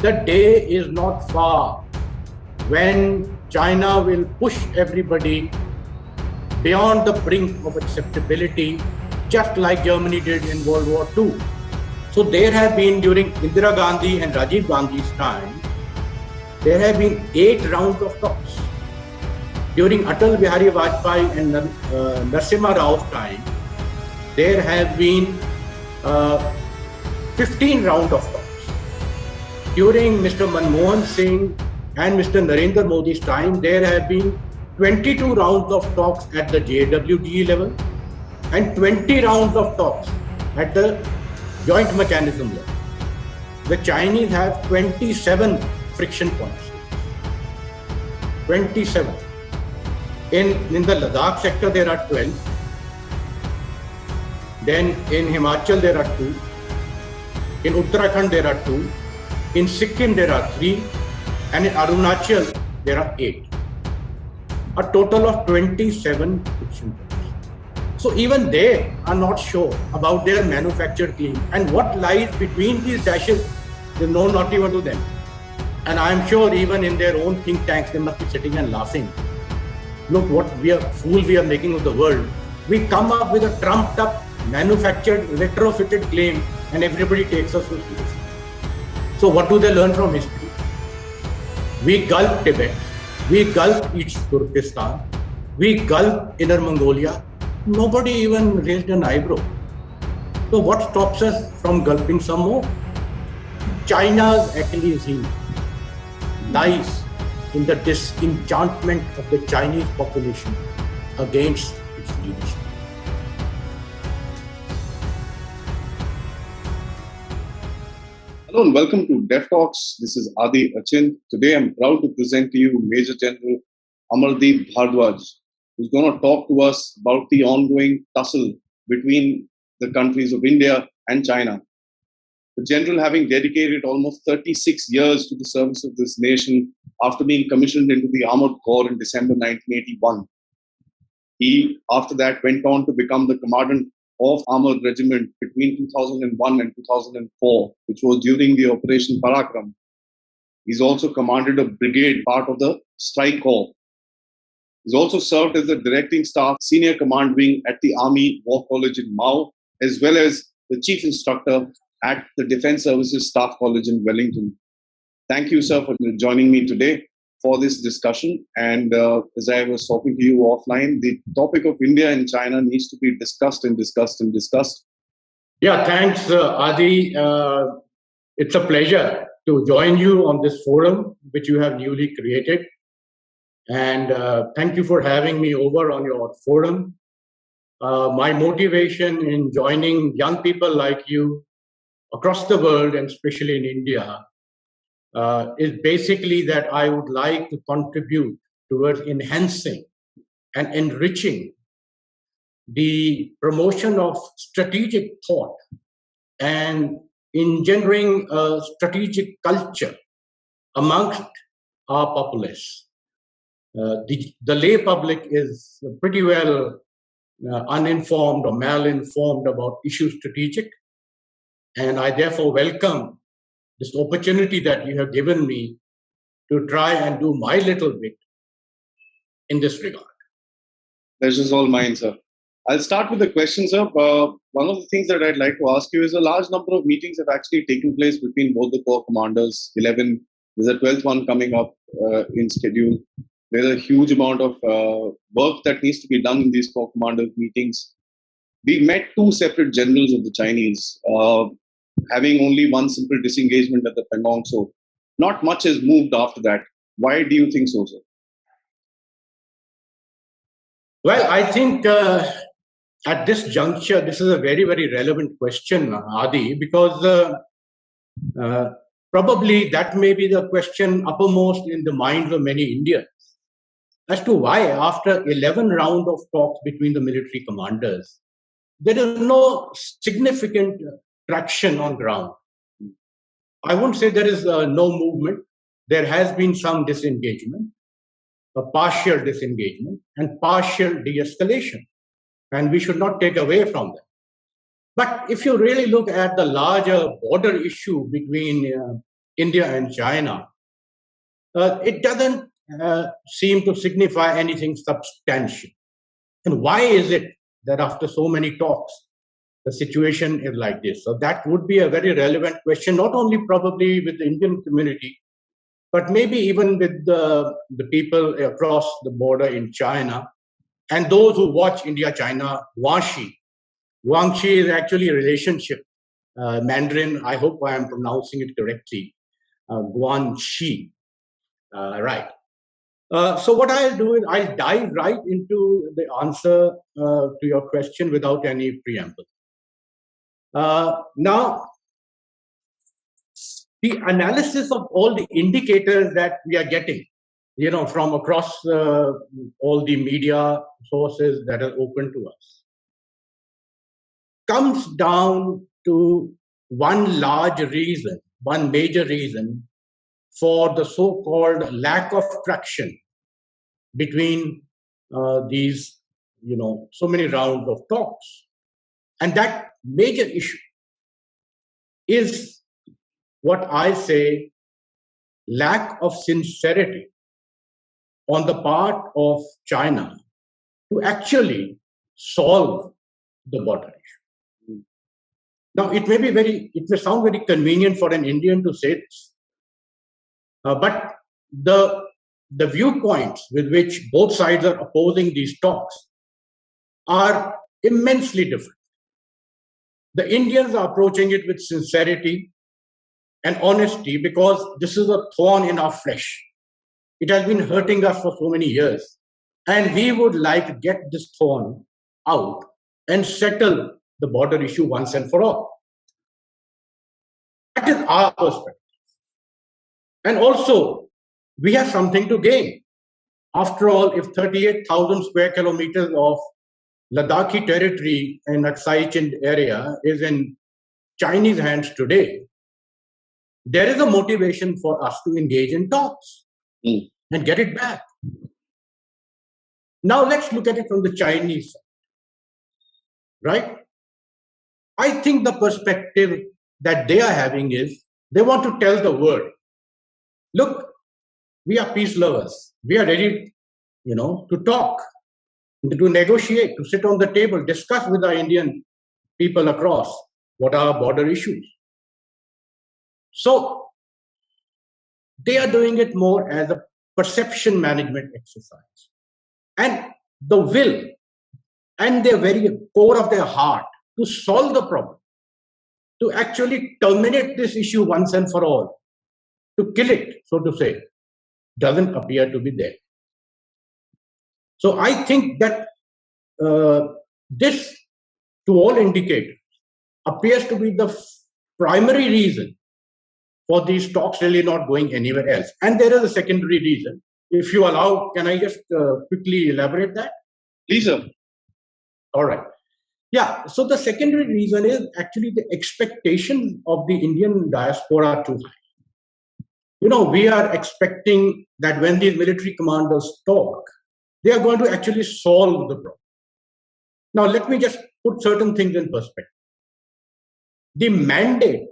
the day is not far when China will push everybody beyond the brink of acceptability, just like Germany did in World War II. So there have been, during Indira Gandhi and Rajiv Gandhi's time, there have been 8 rounds of talks. During Atal Bihari Vajpayee and Narasimha Rao's time, there have been 15 rounds of talks. During Mr. Manmohan Singh and Mr. Narendra Modi's time, there have been 22 rounds of talks at the JWDE level and 20 rounds of talks at the joint mechanism level. The Chinese have 27 friction points. 27. In the Ladakh sector, there are 12. Then in Himachal, there are 2. In Uttarakhand, there are 2. In Sikkim, there are 3. And in Arunachal, there are 8. A total of 27 friction points. So even they are not sure about their manufactured claim. And what lies between these dashes, they know not even to them. And I'm sure even in their own think tanks, they must be sitting and laughing. Look what fool we are making of the world. We come up with a trumped up, manufactured, retrofitted claim and everybody takes us so seriously. So what do they learn from history? We gulp Tibet, we gulp East Turkestan, we gulp Inner Mongolia. Nobody even raised an eyebrow. So what stops us from gulping some more? China's Achilles heel lies in the disenchantment of the Chinese population against its leadership. Hello and welcome to DEF Talks. This is Adi Achin. Today I'm proud to present to you Major General Amardeep Bhardwaj, who's going to talk to us about the ongoing tussle between the countries of India and China. The general, having dedicated almost 36 years to the service of this nation after being commissioned into the Armored Corps in December 1981. He, after that, went on to become the commandant of Armored Regiment between 2001 and 2004, which was during the Operation Parakram. He's also commanded a brigade part of the Strike Corps. He's also served as the Directing Staff Senior Command Wing at the Army War College in Mao, as well as the Chief Instructor at the Defence Services Staff College in Wellington. Thank you, sir, for joining me today for this discussion. And as I was talking to you offline, the topic of India and China needs to be discussed and discussed and discussed. Yeah, thanks, Adi. It's a pleasure to join you on this forum, which you have newly created. And thank you for having me over on your forum. My motivation in joining young people like you across the world, and especially in India, is basically that I would like to contribute towards enhancing and enriching the promotion of strategic thought and engendering a strategic culture amongst our populace. The lay public is pretty well uninformed or malinformed about issues strategic, and I therefore welcome this opportunity that you have given me to try and do my little bit in this regard. Pleasure's all mine, sir. I'll start with the question, sir. One of the things that I'd like to ask you is a large number of meetings have actually taken place between both the corps commanders, 11. There's a 12th one coming up in schedule. There's a huge amount of work that needs to be done in these corps commanders meetings. We met 2 separate generals of the Chinese, having only one simple disengagement at the Pangong. So not much has moved after that. Why do you think so, sir? Well, I think at this juncture, this is a very, very relevant question, Adi, because probably that may be the question uppermost in the minds of many Indians as to why, after 11 rounds of talks between the military commanders, there is no significant traction on ground. I won't say there is no movement. There has been some disengagement, a partial disengagement and partial de-escalation. And we should not take away from them. But if you really look at the larger border issue between India and China, it doesn't seem to signify anything substantial. And why is it that after so many talks, the situation is like this? So that would be a very relevant question, not only probably with the Indian community, but maybe even with the people across the border in China and those who watch India-China Guangxi. Guangxi is actually a relationship. Mandarin, I hope I am pronouncing it correctly. Guangxi, right. So what I'll do is I'll dive right into the answer to your question without any preamble. Now, the analysis of all the indicators that we are getting, from across all the media sources that are open to us, comes down to one large reason, one major reason for the so-called lack of traction between these, so many rounds of talks. And that major issue is what I say, lack of sincerity on the part of China to actually solve the border issue. Now, it may sound very convenient for an Indian to say this, but the viewpoints with which both sides are opposing these talks are immensely different. The Indians are approaching it with sincerity and honesty because this is a thorn in our flesh. It has been hurting us for so many years. And we would like to get this thorn out and settle the border issue once and for all. That is our perspective. And also, we have something to gain. After all, if 38,000 square kilometers of Ladakhi territory in Aksai Chind area is in Chinese hands today, there is a motivation for us to engage in talks and get it back. Now let's look at it from the Chinese side, right? I think the perspective that they are having is they want to tell the world, look, we are peace lovers. We are ready, to talk, to negotiate, to sit on the table, discuss with our Indian people across what are border issues. So they are doing it more as a perception management exercise. And the will and their very core of their heart to solve the problem, to actually terminate this issue once and for all, to kill it, so to say, doesn't appear to be there. So I think that this, to all indicators, appears to be the primary reason for these talks really not going anywhere else. And there is a secondary reason. If you allow, can I just quickly elaborate that? Please, sir. All right. Yeah, so the secondary reason is actually the expectations of the Indian diaspora are too high. We are expecting that when these military commanders talk, they are going to actually solve the problem. Now, let me just put certain things in perspective. The mandate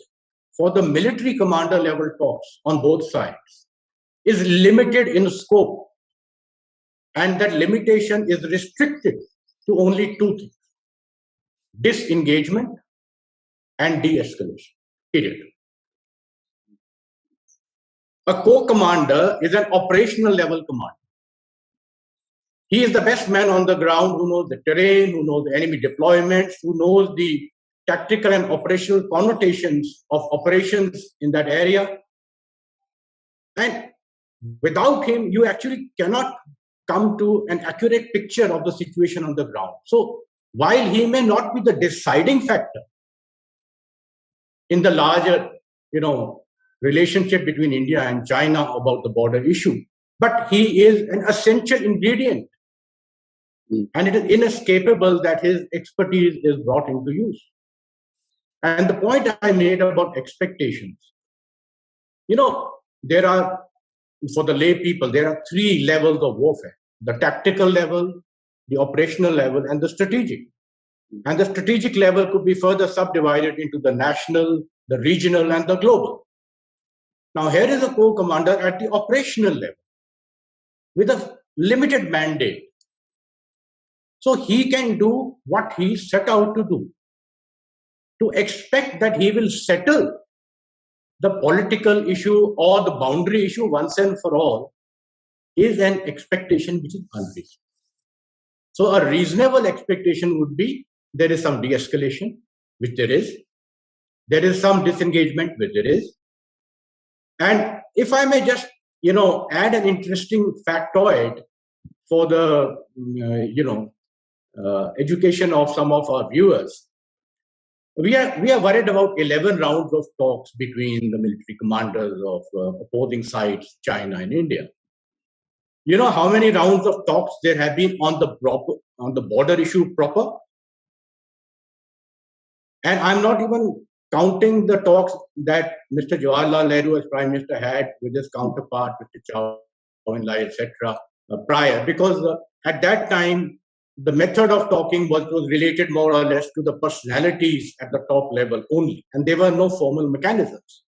for the military commander level talks on both sides is limited in scope. And that limitation is restricted to only two things: disengagement and de-escalation, period. A co-commander is an operational level commander. He is the best man on the ground who knows the terrain, who knows the enemy deployments, who knows the tactical and operational connotations of operations in that area. And without him, you actually cannot come to an accurate picture of the situation on the ground. So while he may not be the deciding factor in the larger, relationship between India and China about the border issue, but he is an essential ingredient. And it is inescapable that his expertise is brought into use. And the point I made about expectations, there are, for the lay people, there are three levels of warfare: the tactical level, the operational level, and the strategic. And the strategic level could be further subdivided into the national, the regional, and the global. Now, here is a Corps commander at the operational level with a limited mandate. So he can do what he set out to do. To expect that he will settle the political issue or the boundary issue once and for all is an expectation which is unreasonable. So a reasonable expectation would be there is some de-escalation, which there is. There is some disengagement, which there is. And if I may just, add an interesting factoid for the, education of some of our viewers. We are worried about 11 rounds of talks between the military commanders of opposing sides, China and India. You know how many rounds of talks there have been on the border issue proper? And I'm not even counting the talks that Mr. Jawaharlal Nehru as Prime Minister had with his counterpart, Mr. Chao Enlai, etc., prior, because at that time, the method of talking was related more or less to the personalities at the top level only, and there were no formal mechanisms.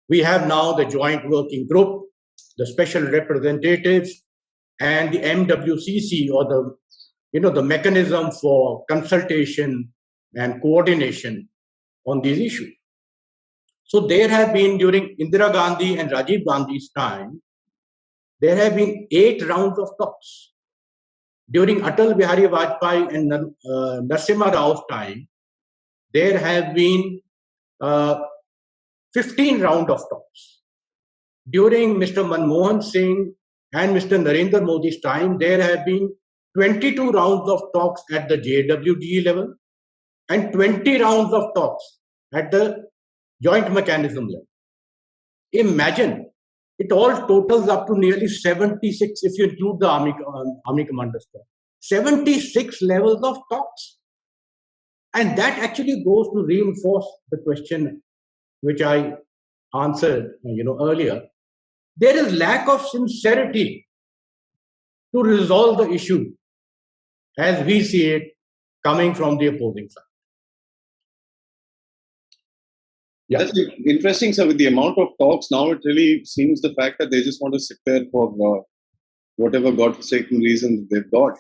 We have now the joint working group, the special representatives, and the MWCC, or the mechanism for consultation and coordination on these issues. So there have been, during Indira Gandhi and Rajiv Gandhi's time, there have been 8 rounds of talks. During Atal Bihari Vajpayee and Narasimha Rao's time, there have been 15 rounds of talks. During Mr. Manmohan Singh and Mr. Narendra Modi's time, there have been 22 rounds of talks at the JWDE level and 20 rounds of talks at the joint mechanism level. Imagine, it all totals up to nearly 76 if you include the army commanders. 76 levels of talks. And that actually goes to reinforce the question which I answered earlier. There is lack of sincerity to resolve the issue as we see it coming from the opposing side. Yeah. That's interesting, sir. With the amount of talks now, it really seems the fact that they just want to sit there for whatever godforsaken reason they've got,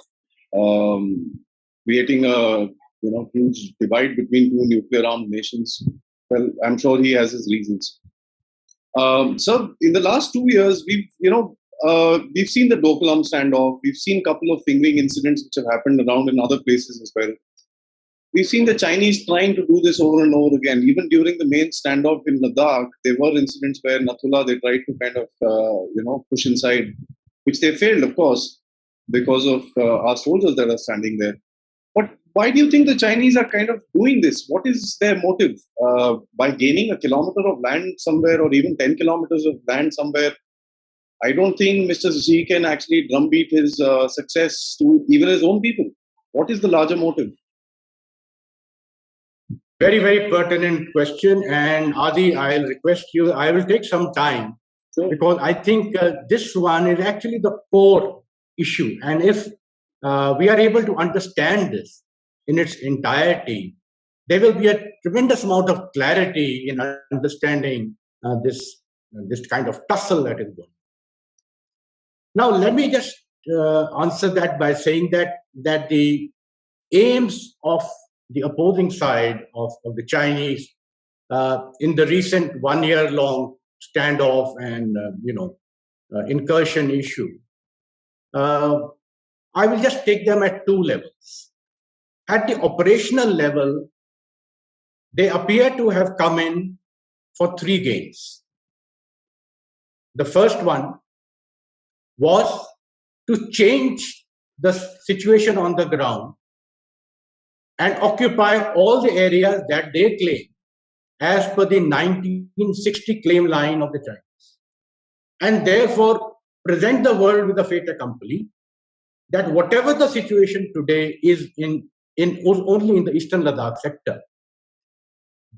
creating a huge divide between two nuclear-armed nations. Well, I'm sure he has his reasons. So, in the last 2 years, we've seen the Doklam standoff. We've seen a couple of fingering incidents which have happened around in other places as well. We've seen the Chinese trying to do this over and over again. Even during the main standoff in Ladakh, there were incidents where Nathula, they tried to kind of, push inside, which they failed, of course, because of our soldiers that are standing there. But why do you think the Chinese are kind of doing this? What is their motive? By gaining a kilometer of land somewhere or even 10 kilometers of land somewhere, I don't think Mr. Xi can actually drumbeat his success to even his own people. What is the larger motive? Very, very pertinent question. And Adi, I'll request you, I will take some time because I think this one is actually the core issue. And if we are able to understand this in its entirety, there will be a tremendous amount of clarity in understanding this kind of tussle that is going on. Now, let me just answer that by saying that the aims of the opposing side of the Chinese in the recent 1-year-long standoff and incursion issue, I will just take them at 2 levels. At the operational level, they appear to have come in for 3 gains. The first one was to change the situation on the ground and occupy all the areas that they claim as per the 1960 claim line of the Chinese, and therefore present the world with a fait accompli that whatever the situation today is only in the eastern Ladakh sector,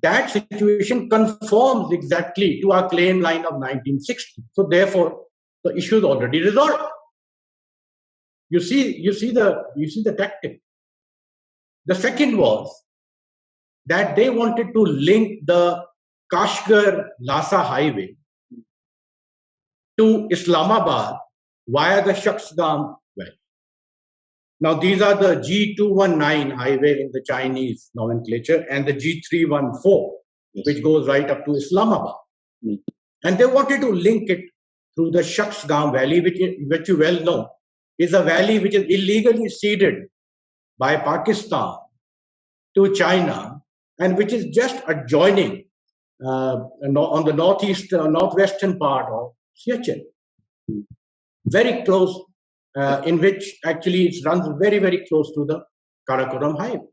that situation conforms exactly to our claim line of 1960. So therefore, the issue is already resolved. You see the tactic. The second was that they wanted to link the Kashgar-Lhasa highway to Islamabad via the Shaksgam Valley. Now, these are the G219 highway in the Chinese nomenclature and the G314, Yes. which goes right up to Islamabad. Mm. And they wanted to link it through the Shaksgam Valley, which you well know is a valley which is illegally ceded by Pakistan to China and which is just adjoining on the northwestern part of Siachen. Very close, in which actually it runs very, very close to the Karakoram Highway.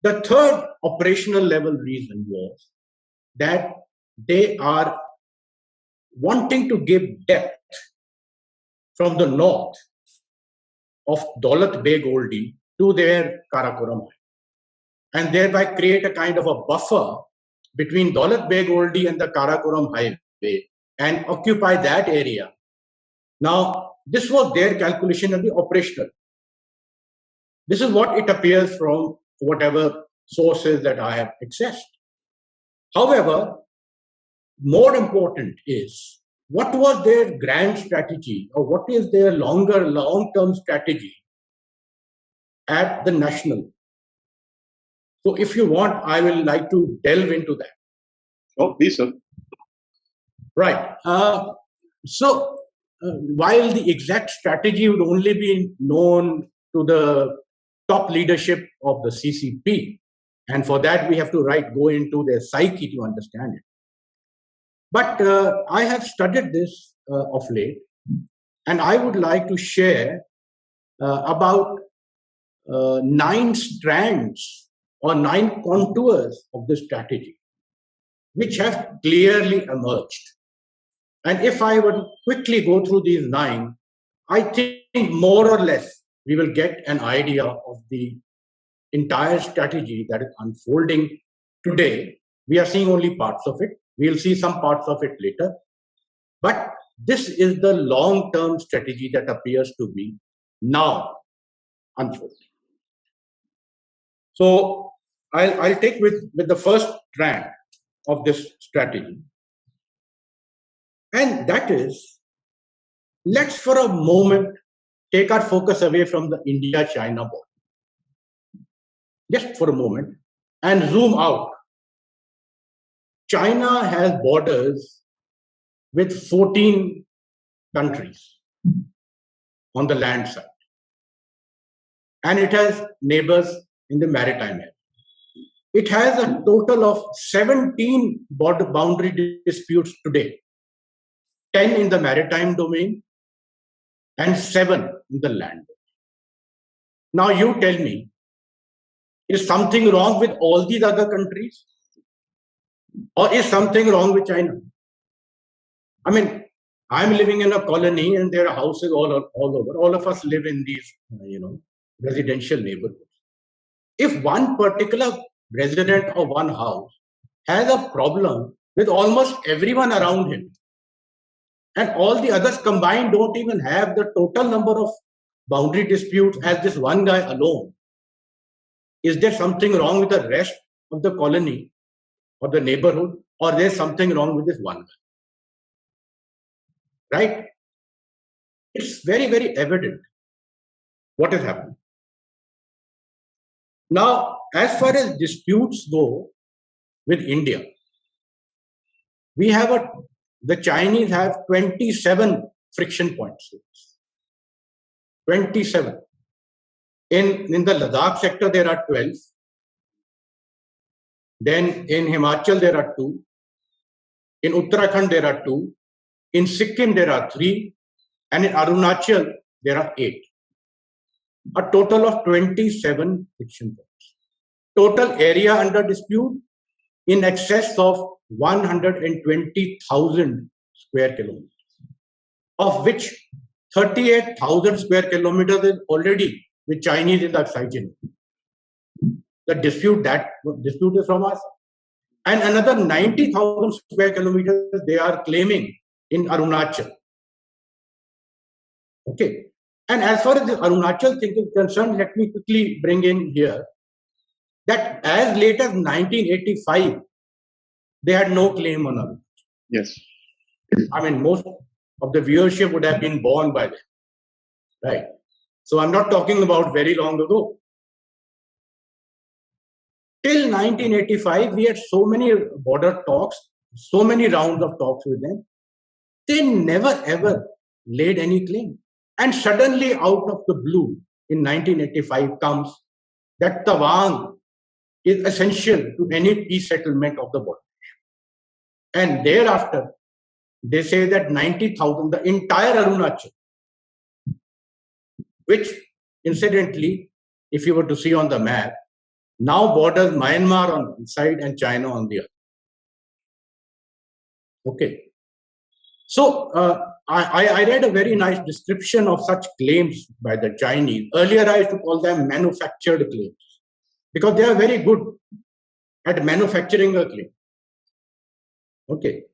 The third operational level reason was that they are wanting to give depth from the north of Daulat Beg Oldi to their Karakoram Highway, and thereby create a kind of a buffer between Daulat Beg Oldi and the Karakoram Highway and occupy that area. Now, this was their calculation of the operational. This is what it appears from whatever sources that I have accessed. However, more important is what was their grand strategy or what is their long-term strategy at the national. So if you want, I will like to delve into that. Oh, please, sir. Right. While the exact strategy would only be known to the top leadership of the CCP, and for that we have to go into their psyche to understand it. But I have studied this of late, and I would like to share about 9 strands or 9 contours of this strategy, which have clearly emerged. And if I would quickly go through these 9, I think more or less we will get an idea of the entire strategy that is unfolding today. We are seeing only parts of it. We'll see some parts of it later. But this is the long-term strategy that appears to be now unfolding. So I'll take with the first strand of this strategy. And that is, let's for a moment take our focus away from the India-China border. Just for a moment and zoom out. China has borders with 14 countries on the land side. And it has neighbors in the maritime area. It has a total of 17 border boundary disputes today. 10 in the maritime domain and 7 in the land domain. Now you tell me, is something wrong with all these other countries? Or is something wrong with China? I mean, I'm living in a colony and there are houses all over. All of us live in these, residential neighborhoods. If one particular resident of one house has a problem with almost everyone around him, and all the others combined don't even have the total number of boundary disputes as this one guy alone, is there something wrong with the rest of the colony or the neighborhood, or there's something wrong with this one guy? Right? It's very, very evident what is happening. Now, as far as disputes go with India, the Chinese have 27 friction points. 27. In the Ladakh sector, there are 12. Then in Himachal, there are 2. In Uttarakhand, there are 2. In Sikkim, there are 3. And in Arunachal, there are 8. A total of 27 friction points. Total area under dispute in excess of 120,000 square kilometers, of which 38,000 square kilometers is already with Chinese in the SIGIN. The dispute is from us. And another 90,000 square kilometers they are claiming in Arunachal. Okay. And as far as the Arunachal thing is concerned, let me quickly bring in here that as late as 1985, they had no claim on Arunachal. Yes. I mean, most of the viewership would have been born by then, right? So I'm not talking about very long ago. Till 1985, we had so many border talks, so many rounds of talks with them. They never ever laid any claim. And suddenly, out of the blue, in 1985 comes that Tawang is essential to any peace settlement of the border. And thereafter, they say that 90,000, the entire Arunachal, which incidentally, if you were to see on the map, now borders Myanmar on one side and China on the other. Okay. So I read a very nice description of such claims by the Chinese. Earlier, I used to call them manufactured claims because they are very good at manufacturing a claim. Okay.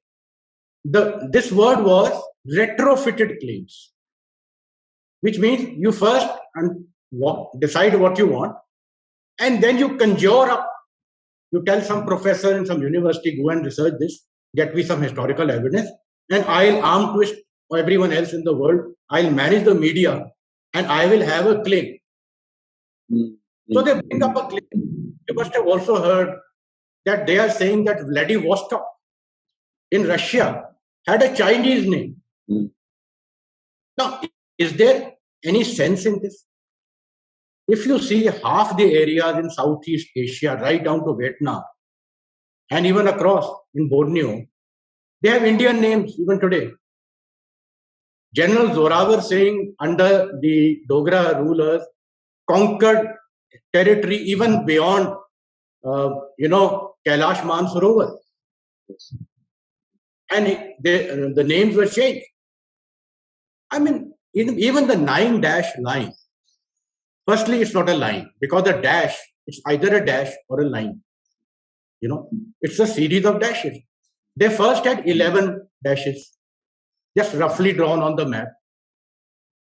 This word was retrofitted claims, which means you first decide what you want, and then you conjure up. You tell some professor in some university, go and research this, get me some historical evidence, and I'll arm twist everyone else in the world. I'll manage the media, and I will have a claim. So they bring up a claim. You must have also heard that they are saying that Vladivostok in Russia had a Chinese name. Now, is there any sense in this? If you see half the areas in Southeast Asia, right down to Vietnam, and even across in Borneo, they have Indian names even today. General Zorawar Singh, under the Dogra rulers, conquered territory even beyond, Kailash Mansarovar. And the names were changed. I mean, even the 9-dash line, firstly, it's not a line because the dash, it's either a dash or a line. It's a series of dashes. They first had 11 dashes, just roughly drawn on the map.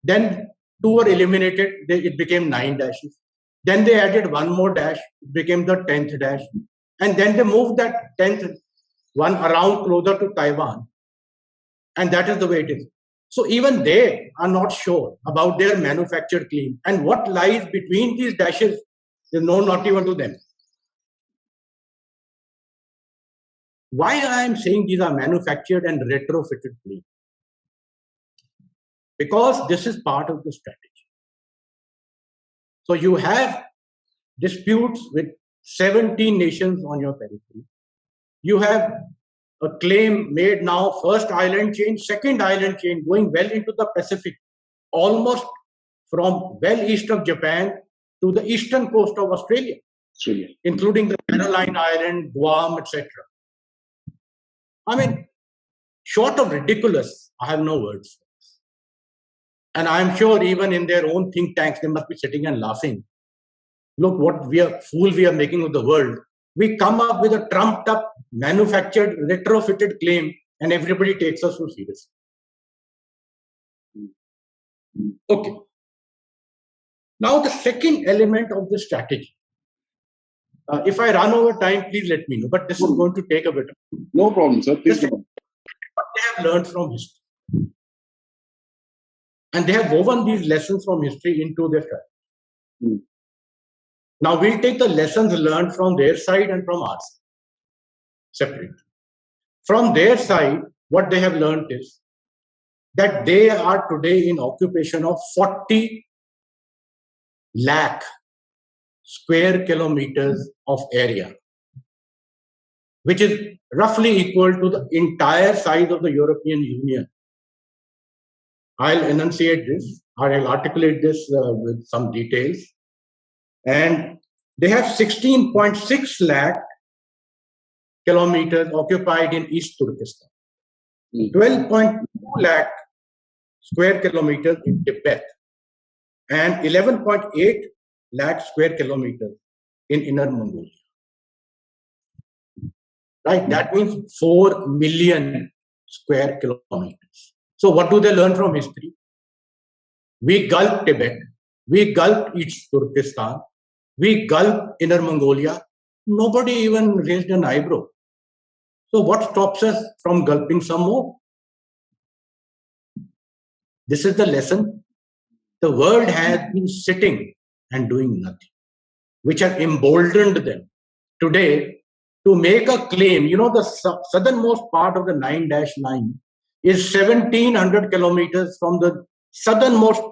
Then 2 were eliminated, it became 9 dashes. Then they added one more dash, it became the 10th dash. And then they moved that 10th one around closer to Taiwan. And that is the way it is. So even they are not sure about their manufactured claim. And what lies between these dashes is known not even to them. Why I am saying these are manufactured and retrofitted claims? Because this is part of the strategy. So you have disputes with 17 nations on your territory. You have a claim made now, first island chain, second island chain, going well into the Pacific, almost from well east of Japan to the eastern coast of Australia, including the Caroline Island, Guam, etc. I mean, short of ridiculous, I have no words. And I'm sure even in their own think tanks, they must be sitting and laughing. Look what fool we are making of the world. We come up with a trumped up, manufactured, retrofitted claim, and everybody takes us so seriously. Okay. Now the second element of the strategy. If I run over time, please let me know. But this is going to take a bit. No problem, sir. Please go on. What they have learned from history. And they have woven these lessons from history into their strategy. Now we'll take the lessons learned from their side and from our side. Separate. From their side, what they have learned is that they are today in occupation of 40 lakh square kilometers of area, which is roughly equal to the entire size of the European Union. I'll enunciate this, I'll articulate this with some details. And they have 16.6 lakh kilometers occupied in East Turkestan, 12.2 lakh square kilometers in Tibet, and 11.8 lakh square kilometers in Inner Mongolia. Right? That means 4 million square kilometers. So what do they learn from history? We gulped Tibet, we gulped East Turkestan, we gulped Inner Mongolia. Nobody even raised an eyebrow. So what stops us from gulping some more? This is the lesson. The world has been sitting and doing nothing, which has emboldened them today to make a claim. You know, the southernmost part of the 9-9 is 1700 kilometers from the southernmost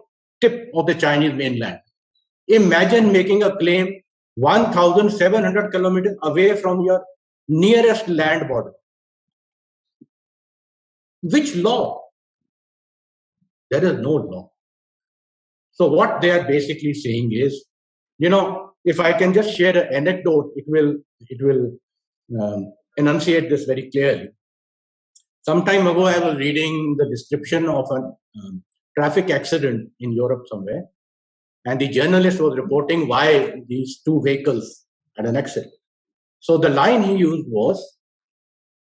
tip of the Chinese mainland. Imagine making a claim 1700 kilometers away from your nearest land border. Which law? There is no law. So what they are basically saying is, you know, if I can just share an anecdote, it will enunciate this very clearly. Some time ago, I was reading the description of a traffic accident in Europe somewhere, and the journalist was reporting why these two vehicles had an accident. So the line he used was,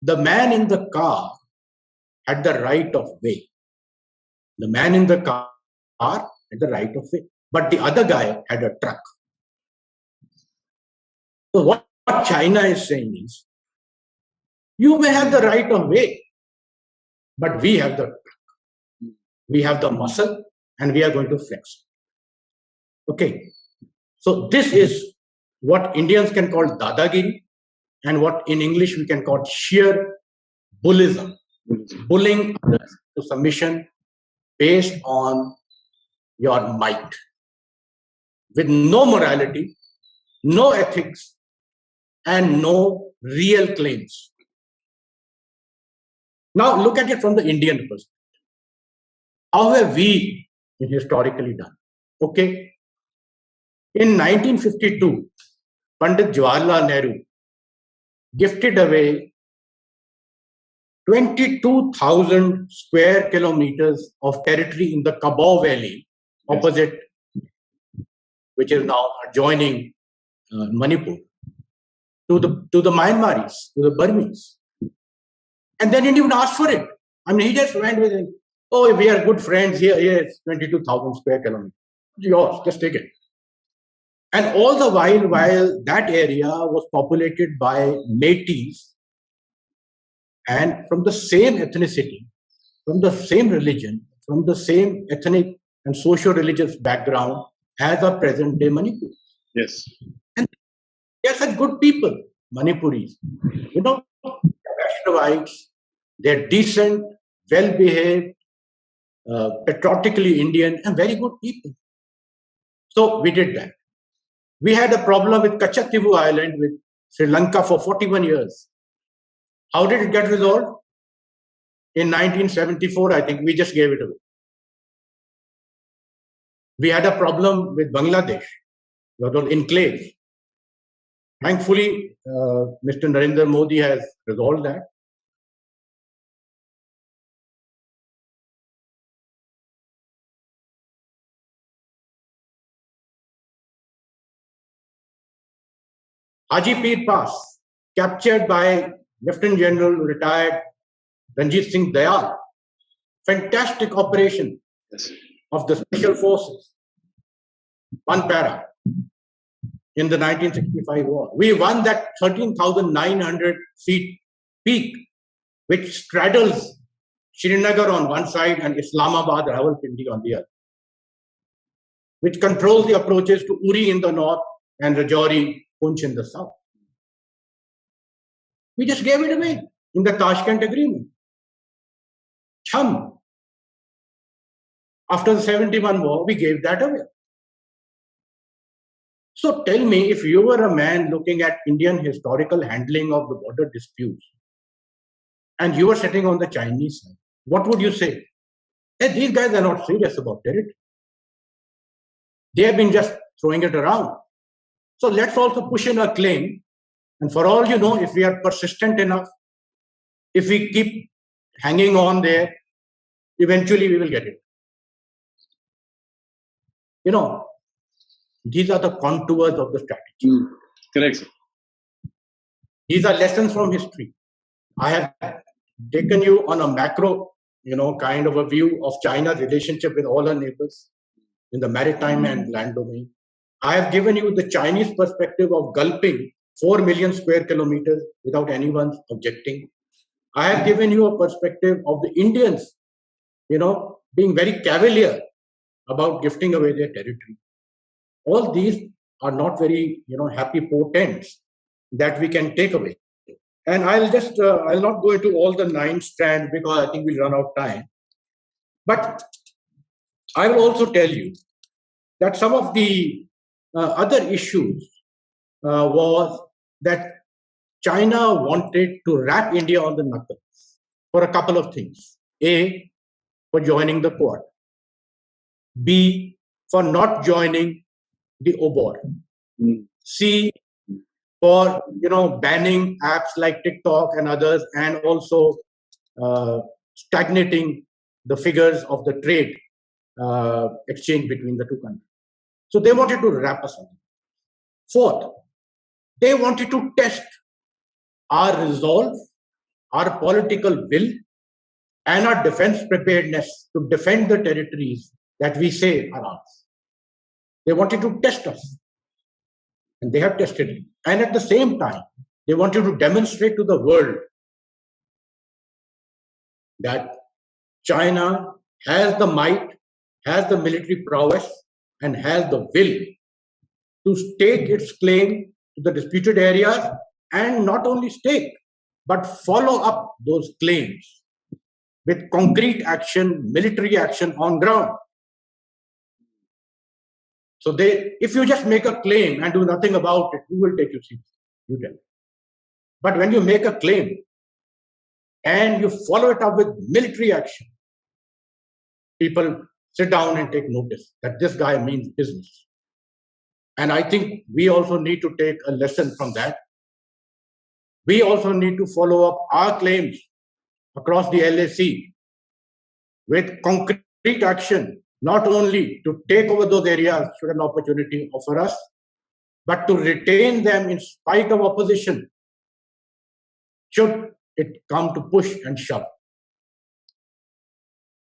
the man in the car had the right of way. The man in the car had the right of way, but the other guy had a truck. So what China is saying is, you may have the right of way, but we have the truck. We have the muscle, and we are going to flex. Okay. So this is what Indians can call dadagiri, and what in English we can call sheer bullism. Bullying others to submission based on your might, with no morality, no ethics, and no real claims. Now look at it from the Indian perspective. How have we historically done? Okay. In 1952, Pandit Jawaharlal Nehru gifted away 22,000 square kilometers of territory in the Kabau Valley, opposite, which is now adjoining Manipur, to the Myanmaris, to the Burmese. And they didn't even ask for it. I mean, he just went with it. Oh, we are good friends here. Yes, 22,000 square kilometers. Yours, just take it. And all the while that area was populated by Métis, and from the same ethnicity, from the same religion, from the same ethnic and socio-religious background as our present-day Manipur. Yes. And they are such good people, Manipuris. You know, Vaishnavites, they're decent, well-behaved, patriotically Indian, and very good people. So we did that. We had a problem with Kachativu Island with Sri Lanka for 41 years. How did it get resolved? In 1974, I think we just gave it away. We had a problem with Bangladesh, that was enclave. Thankfully, Mr. Narendra Modi has resolved that. Haji Pir Pass, captured by Lieutenant General retired Ranjit Singh Dayal. Fantastic operation of the Special Forces. One para in the 1965 war. We won that 13,900 feet peak, which straddles Srinagar on one side and Islamabad, Rawalpindi on the other, which controls the approaches to Uri in the north and Rajouri, Punch in the south. We just gave it away in the Tashkent Agreement. Chum. After the 71 war, we gave that away. So tell me, if you were a man looking at Indian historical handling of the border disputes, and you were sitting on the Chinese side, what would you say? Hey, these guys are not serious about territory. They have been just throwing it around. So let's also push in a claim. And for all you know, if we are persistent enough, if we keep hanging on there, eventually we will get it. You know, these are the contours of the strategy. Correct, sir. These are lessons from history. I have taken you on a macro, kind of a view of China's relationship with all her neighbors in the maritime and land domain. I have given you the Chinese perspective of gulping 4 million square kilometers without anyone objecting. I have given you a perspective of the Indians, being very cavalier about gifting away their territory. All these are not very, happy portents that we can take away. And I'll not go into all the 9 strands because I think we'll run out of time. But I will also tell you that some of the other issues was that China wanted to rap India on the knuckles for a couple of things. A, for joining the Quad. B, for not joining the OBOR. C, for banning apps like TikTok and others, and also stagnating the figures of the trade exchange between the two countries. So they wanted to wrap us on. Fourth, they wanted to test our resolve, our political will, and our defense preparedness to defend the territories that we say are ours. They wanted to test us, and they have tested it. And at the same time, they wanted to demonstrate to the world that China has the might, has the military prowess, and has the will to stake its claim to the disputed areas, and not only stake, but follow up those claims with concrete action, military action on ground. So if you just make a claim and do nothing about it, who will take you seriously? You tell me. But when you make a claim and you follow it up with military action, people sit down and take notice that this guy means business. And I think we also need to take a lesson from that. We also need to follow up our claims across the LAC with concrete action, not only to take over those areas should an opportunity offer us, but to retain them in spite of opposition should it come to push and shove.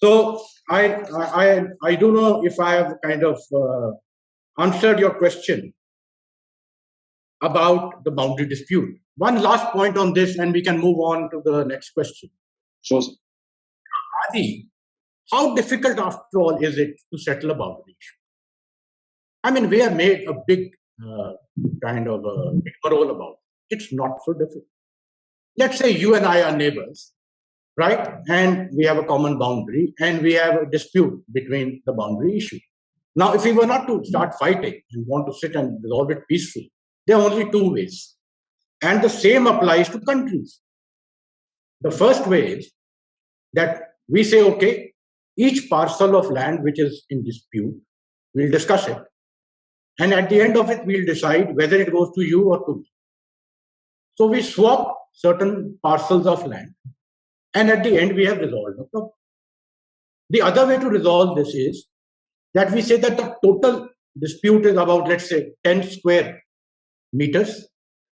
So I don't know if I have kind of answered your question about the boundary dispute. One last point on this, and we can move on to the next question. Sure. Adi, how difficult, after all, is it to settle a boundary issue? I mean, we have made a big kind of a rigmarole about it. It's not so difficult. Let's say you and I are neighbors, right? And we have a common boundary, and we have a dispute between the boundary issue. Now, if we were not to start fighting and want to sit and resolve it peacefully, there are only 2 ways. And the same applies to countries. The first way is that we say, okay, each parcel of land which is in dispute, we'll discuss it. And at the end of it, we'll decide whether it goes to you or to me. So we swap certain parcels of land. And at the end, we have resolved the problem. The other way to resolve this is that we say that the total dispute is about, let's say, 10 square meters.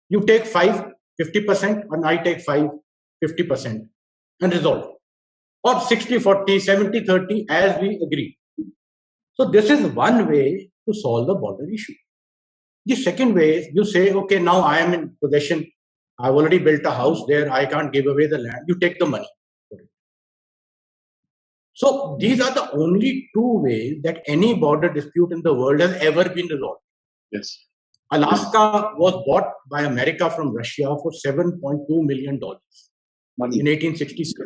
You take 5, 50%, and I take 5, 50%, and resolve. Or 60-40, 70-30, as we agree. So this is one way to solve the border issue. The second way is you say, okay, now I am in possession. I've already built a house there. I can't give away the land. You take the money. So these are the only 2 ways that any border dispute in the world has ever been resolved. Yes. Alaska was bought by America from Russia for $7.2 million Money. in 1866.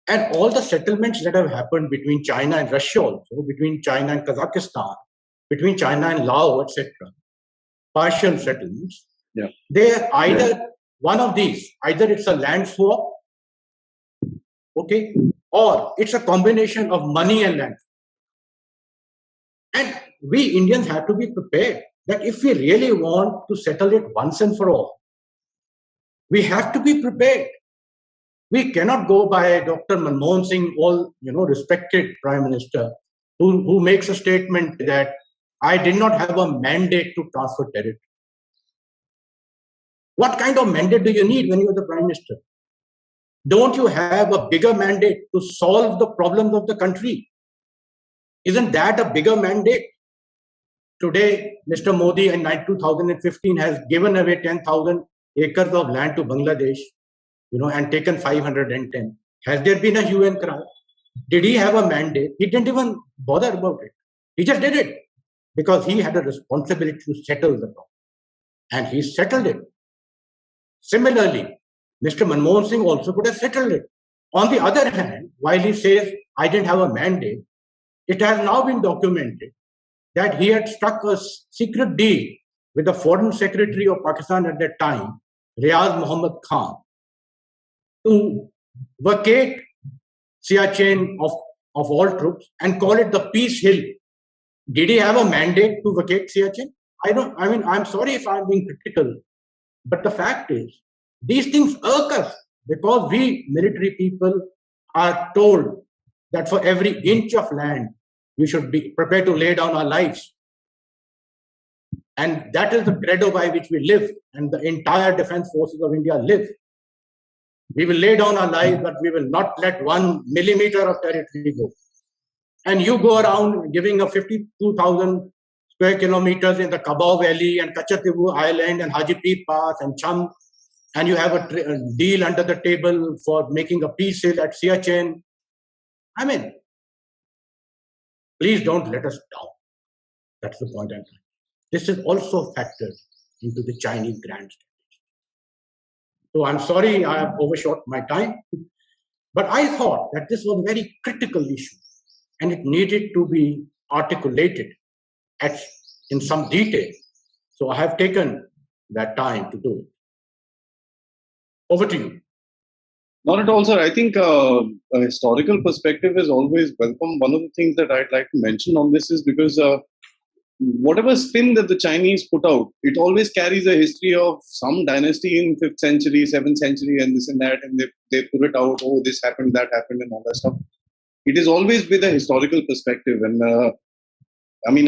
And all the settlements that have happened between China and Russia also, between China and Kazakhstan, between China and Laos, etc., partial settlements, they're either one of these, either it's a land swap, okay, or it's a combination of money and land. And we Indians have to be prepared that if we really want to settle it once and for all, we have to be prepared. We cannot go by Dr. Manmohan Singh, respected Prime Minister, who makes a statement that I did not have a mandate to transfer territory. What kind of mandate do you need when you are the Prime Minister? Don't you have a bigger mandate to solve the problems of the country? Isn't that a bigger mandate? Today, Mr. Modi in 2015 has given away 10,000 acres of land to Bangladesh, and taken 510. Has there been a hue and cry? Did he have a mandate? He didn't even bother about it. He just did it because he had a responsibility to settle the problem. And he settled it. Similarly, Mr. Manmohan Singh also could have settled it. On the other hand, while he says, I didn't have a mandate, it has now been documented that he had struck a secret deal with the Foreign Secretary of Pakistan at that time, Riaz Muhammad Khan, to vacate Siachen of all troops and call it the Peace Hill. Did he have a mandate to vacate Siachen? I'm sorry if I'm being critical, but the fact is, these things irk us because we military people are told that for every inch of land, we should be prepared to lay down our lives. And that is the credo by which we live, and the entire defense forces of India live. We will lay down our lives, but we will not let 1 millimeter of territory go. And you go around giving a 52,000 square kilometers in the Kabau Valley and Kachatibu Island and Hajipir Pass and Cham, and you have a deal under the table for making a peace deal at Siachen. I mean, please don't let us down. That's the point I'm trying. This is also factored into the Chinese grand strategy. So I'm sorry I have overshot my time, but I thought that this was a very critical issue and it needed to be articulated in some detail. So I have taken that time to do it. Over to you. Not at all, sir. I think a historical perspective is always welcome. One of the things that I'd like to mention on this is because whatever spin that the Chinese put out, it always carries a history of some dynasty in 5th century, 7th century, and this and that, and they put it out, oh, this happened, that happened, and all that stuff. It is always with a historical perspective. And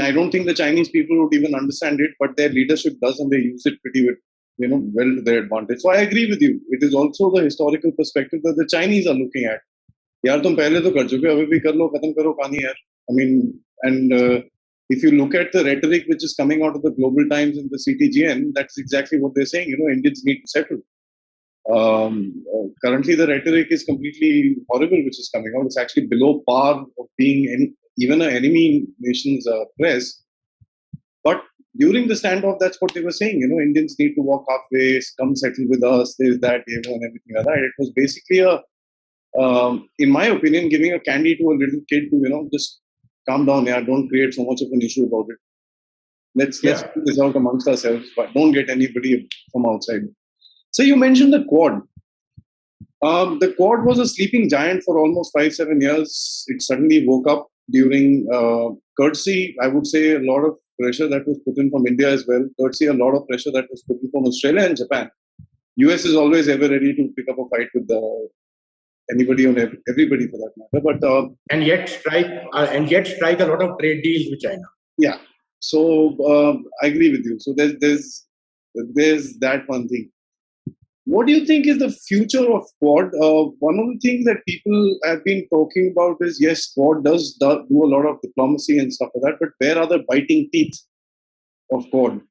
I don't think the Chinese people would even understand it, but their leadership does, and they use it pretty well to their advantage. So I agree with you. It is also the historical perspective that the Chinese are looking at. Yaar, tum pehle to kar chuke, abhi bhi kar lo, khatam karo, kaani yaar. If you look at the rhetoric which is coming out of the Global Times and the CTGN, that's exactly what they're saying. Indians need to settle. Currently, the rhetoric is completely horrible, which is coming out. It's actually below par of being even an enemy nation's press. But during the standoff, that's what they were saying. Indians need to walk halfway, come settle with us, there's that, and everything like that. It was basically in my opinion, giving a candy to a little kid to, just calm down, don't create so much of an issue about it. Let's figure this out amongst ourselves, but don't get anybody from outside. So you mentioned the Quad. The Quad was a sleeping giant for almost 5-7 years. It suddenly woke up during courtesy, I would say, a lot of pressure that was put in from India as well. Courtesy, a lot of pressure that was put in from Australia and Japan. US is always ever ready to pick up a fight with anybody on everybody for that matter. But and yet strike a lot of trade deals with China. Yeah. So I agree with you. So there's that one thing. What do you think is the future of Quad? One of the things that people have been talking about is, yes, Quad does do a lot of diplomacy and stuff like that, but where are the biting teeth of Quad?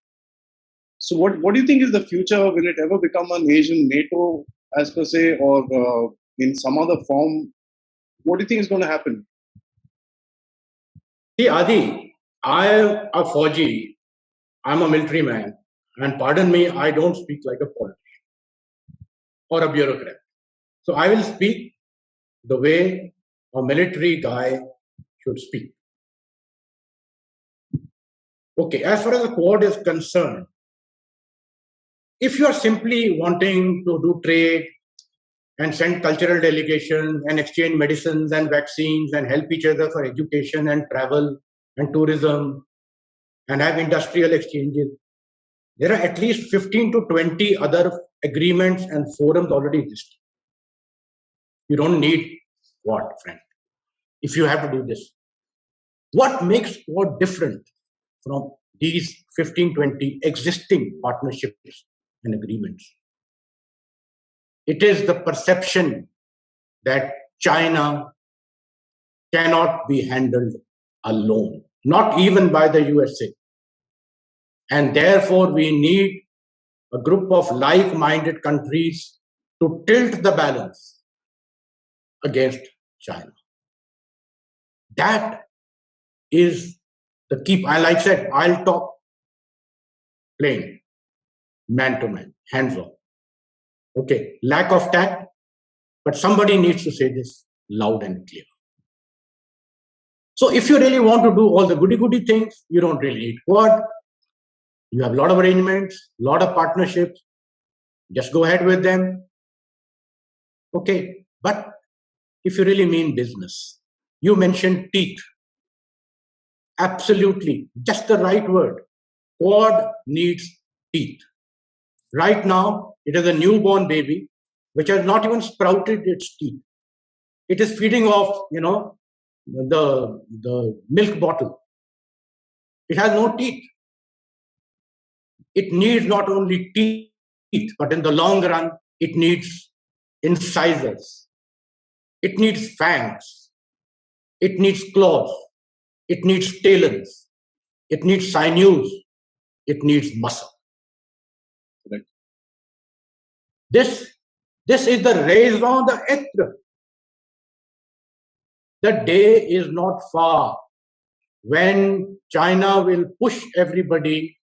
So what do you think is the future? Will it ever become an Asian NATO as per se, or in some other form? What do you think is going to happen? See, Adi, I am a Fauji. I'm a military man. And pardon me, I don't speak like a politician or a bureaucrat. So I will speak the way a military guy should speak. Okay, as far as the Quad is concerned, if you are simply wanting to do trade and send cultural delegations and exchange medicines and vaccines and help each other for education and travel and tourism and have industrial exchanges, there are at least 15 to 20 other agreements and forums already existing. You don't need Quad, friend, if you have to do this. What makes Quad different from these 15, 20 existing partnerships and agreements? It is the perception that China cannot be handled alone, not even by the USA. And therefore, we need a group of like-minded countries to tilt the balance against China. That is the key. Like I said, I'll talk plain, man to man, hands on. Okay, lack of tact, but somebody needs to say this loud and clear. So if you really want to do all the goody things, you don't really need Quad. You have a lot of arrangements, a lot of partnerships. Just go ahead with them. Okay, but if you really mean business, you mentioned teeth. Absolutely, just the right word. Quad needs teeth. Right now, it is a newborn baby which has not even sprouted its teeth. It is feeding off, the milk bottle. It has no teeth. It needs not only teeth, but in the long run, it needs incisors. It needs fangs. It needs claws. It needs talons. It needs sinews. It needs muscle. Correct. This is the raison d'etre. The day is not far when China will push everybody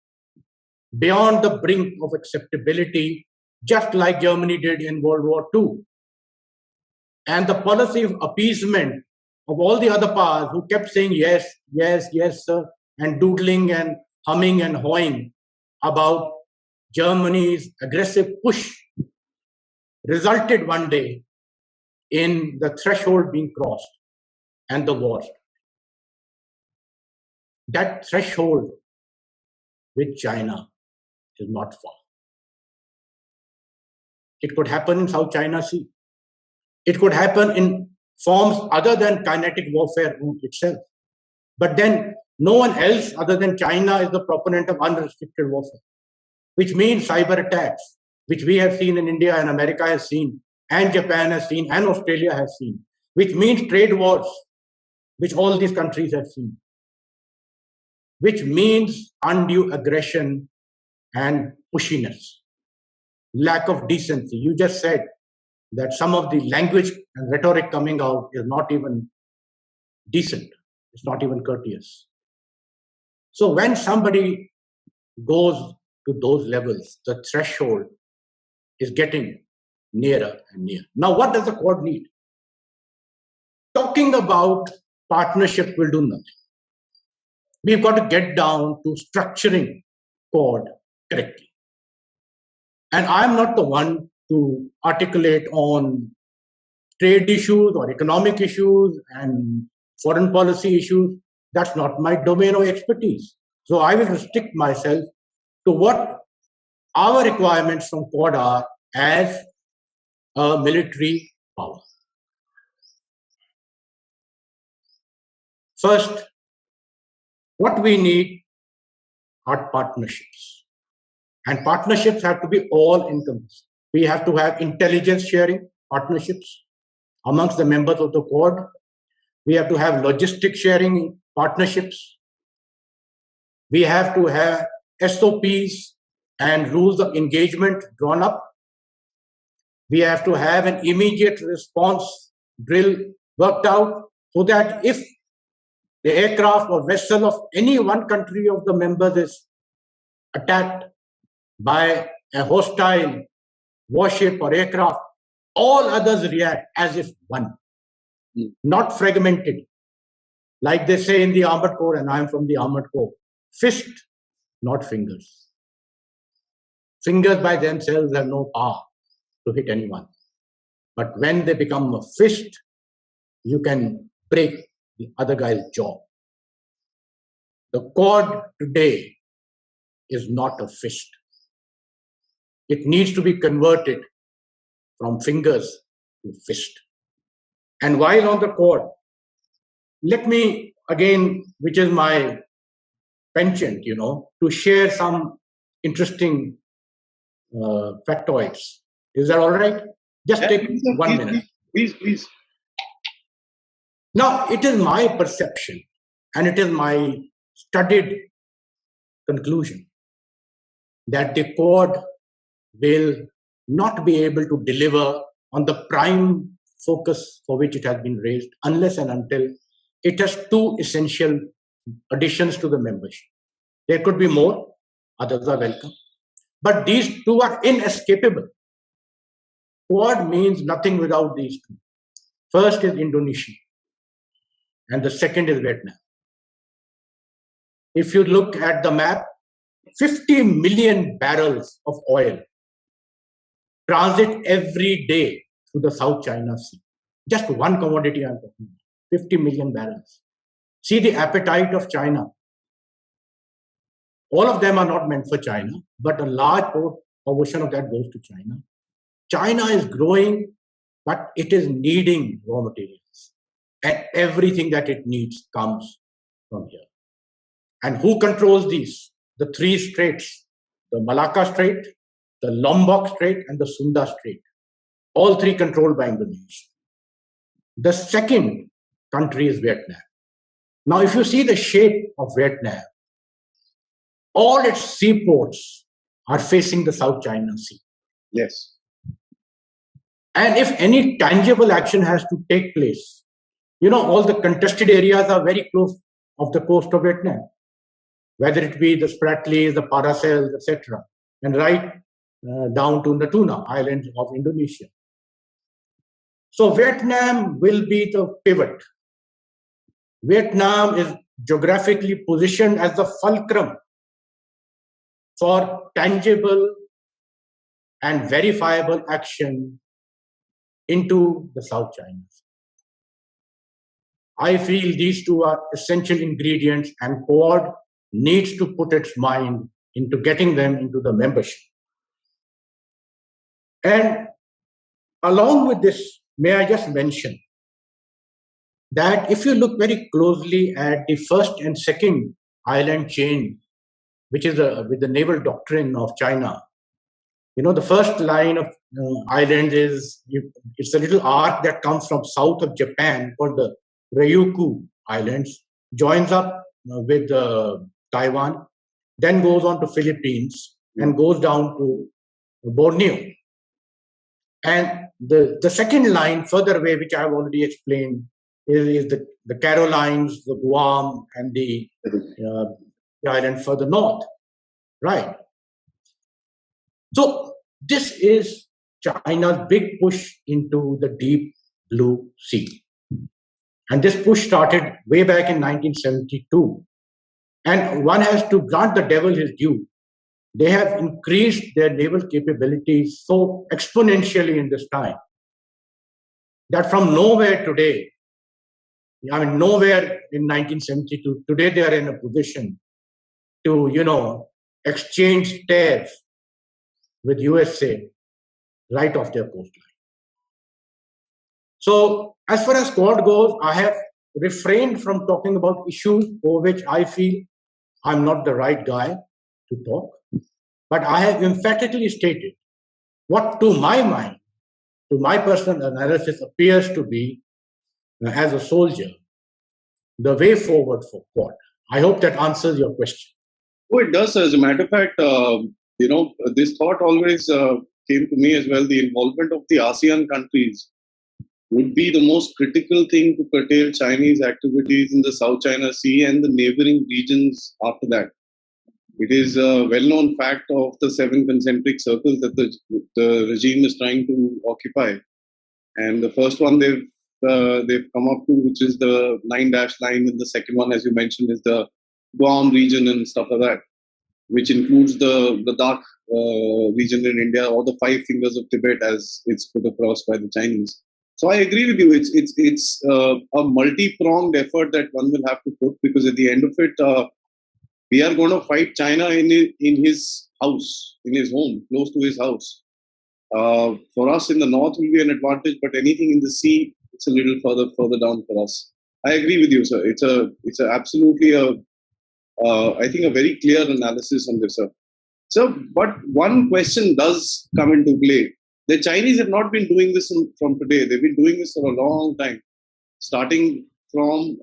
beyond the brink of acceptability, just like Germany did in World War II. And the policy of appeasement of all the other powers who kept saying yes, yes, yes, sir, and doodling and humming and hawing about Germany's aggressive push resulted one day in the threshold being crossed and the war. That threshold with China is not far. It could happen in South China Sea. It could happen in forms other than kinetic warfare itself. But then no one else other than China is the proponent of unrestricted warfare, which means cyber attacks, which we have seen in India and America has seen, and Japan has seen, and Australia has seen, which means trade wars, which all these countries have seen, which means undue aggression and pushiness, lack of decency. You just said that some of the language and rhetoric coming out is not even decent. It's not even courteous. So when somebody goes to those levels, the threshold is getting nearer and nearer. Now, what does the Quad need? Talking about partnership will do nothing. We've got to get down to structuring Quad correctly. And I'm not the one to articulate on trade issues or economic issues and foreign policy issues. That's not my domain of expertise. So I will restrict myself to what our requirements from Quad are as a military power. First, what we need are partnerships. And partnerships have to be all encompassing. We have to have intelligence sharing partnerships amongst the members of the Quad. We have to have logistic sharing partnerships. We have to have SOPs and rules of engagement drawn up. We have to have an immediate response drill worked out so that if the aircraft or vessel of any one country of the members is attacked by a hostile warship or aircraft, all others react as if one, not fragmented. Like they say in the Armored Corps, and I'm from the Armored Corps, fist, not fingers. Fingers by themselves have no power to hit anyone. But when they become a fist, you can break the other guy's jaw. The Quad today is not a fist. It needs to be converted from fingers to fist. And while on the Quad, let me again, which is my penchant, to share some interesting factoids. Is that all right? Just take 1 minute. Please. Now, it is my perception and it is my studied conclusion that the Quad will not be able to deliver on the prime focus for which it has been raised unless and until it has two essential additions to the membership. There could be more, others are welcome. But these two are inescapable. Quad means nothing without these two. First is Indonesia, and the second is Vietnam. If you look at the map, 50 million barrels of oil transit every day through the South China Sea. Just one commodity I'm talking about, 50 million barrels. See the appetite of China. All of them are not meant for China, but a large portion of that goes to China. China is growing, but it is needing raw materials. And everything that it needs comes from here. And who controls these? The three straits, the Malacca Strait, the Lombok Strait, and the Sunda Strait. All three controlled by Indonesia. The second country is Vietnam. Now, if you see the shape of Vietnam, all its seaports are facing the South China Sea. Yes. And if any tangible action has to take place, all the contested areas are very close of the coast of Vietnam, whether it be the Spratlys, the Paracels, etc., and right down to Natuna Islands of Indonesia. So Vietnam will be the pivot. Vietnam is geographically positioned as the fulcrum for tangible and verifiable action into the South China Sea. I feel these two are essential ingredients, and Quad needs to put its mind into getting them into the membership. And along with this, may I just mention that if you look very closely at the first and second island chain, which is with the naval doctrine of China, the first line of islands it's a little arc that comes from south of Japan called the Ryukyu Islands, joins up with Taiwan, then goes on to Philippines and goes down to Borneo. And the second line further away, which I've already explained, is the Carolines, the Guam, and the island further north. Right. So this is China's big push into the deep blue sea. And this push started way back in 1972. And one has to grant the devil his due. They have increased their naval capabilities so exponentially in this time that from nowhere today, nowhere in 1972, today they are in a position to, exchange tariffs with USA right off their coastline. So as far as Quad goes, I have refrained from talking about issues for which I feel I'm not the right guy to talk. But I have emphatically stated what, to my mind, to my personal analysis, appears to be, as a soldier, the way forward for Quad. I hope that answers your question. Oh, it does. As a matter of fact, this thought always came to me as well. The involvement of the ASEAN countries would be the most critical thing to curtail Chinese activities in the South China Sea and the neighboring regions after that. It is a well-known fact of the 7 concentric circles that the regime is trying to occupy. And the first one they've come up to, which is the 9-line, and the second one, as you mentioned, is the Guam region and stuff like that, which includes the dark region in India, or the 5 fingers of Tibet, as it's put across by the Chinese. So I agree with you. It's a multi-pronged effort that one will have to put, because at the end of it, we are going to fight China in his house, in his home, close to his house. For us in the north will be an advantage, but anything in the sea, it's a little further down for us. I agree with you, sir. It's absolutely I think a very clear analysis on this, sir. So, but one question does come into play. The Chinese have not been doing this from today. They've been doing this for a long time, starting from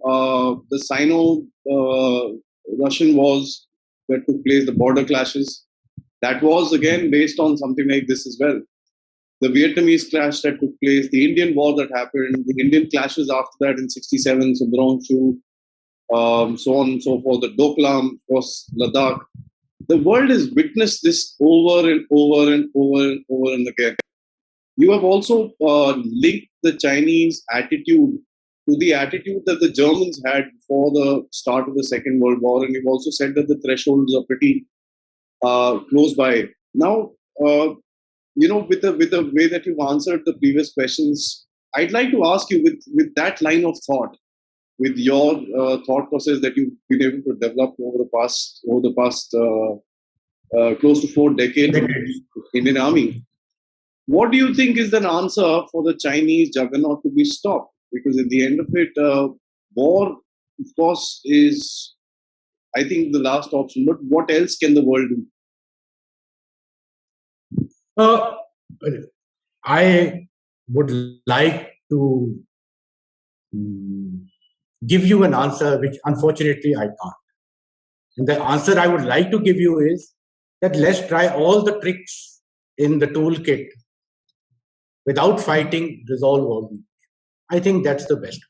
the Sino-Russian wars that took place, the border clashes. That was again based on something like this as well. the Vietnamese clash that took place, the Indian war that happened, the Indian clashes after that in '67, Subhrang Chu, so on and so forth, the Doklam, of course, Ladakh. The world has witnessed this over and over and over and over and again. You have also linked the Chinese attitude to the attitude that the Germans had before the start of the Second World War, and you've also said that the thresholds are pretty close by. Now, with the way that you've answered the previous questions, I'd like to ask you with that line of thought, with your thought process that you've been able to develop over the past close to 4 decades of Indian Army. What do you think is the answer for the Chinese juggernaut to be stopped? Because at the end of it, war, of course, is, I think, the last option. But what else can the world do? I would like to give you an answer which unfortunately I can't. And the answer I would like to give you is that let's try all the tricks in the toolkit without fighting, resolve all these. I think that's the best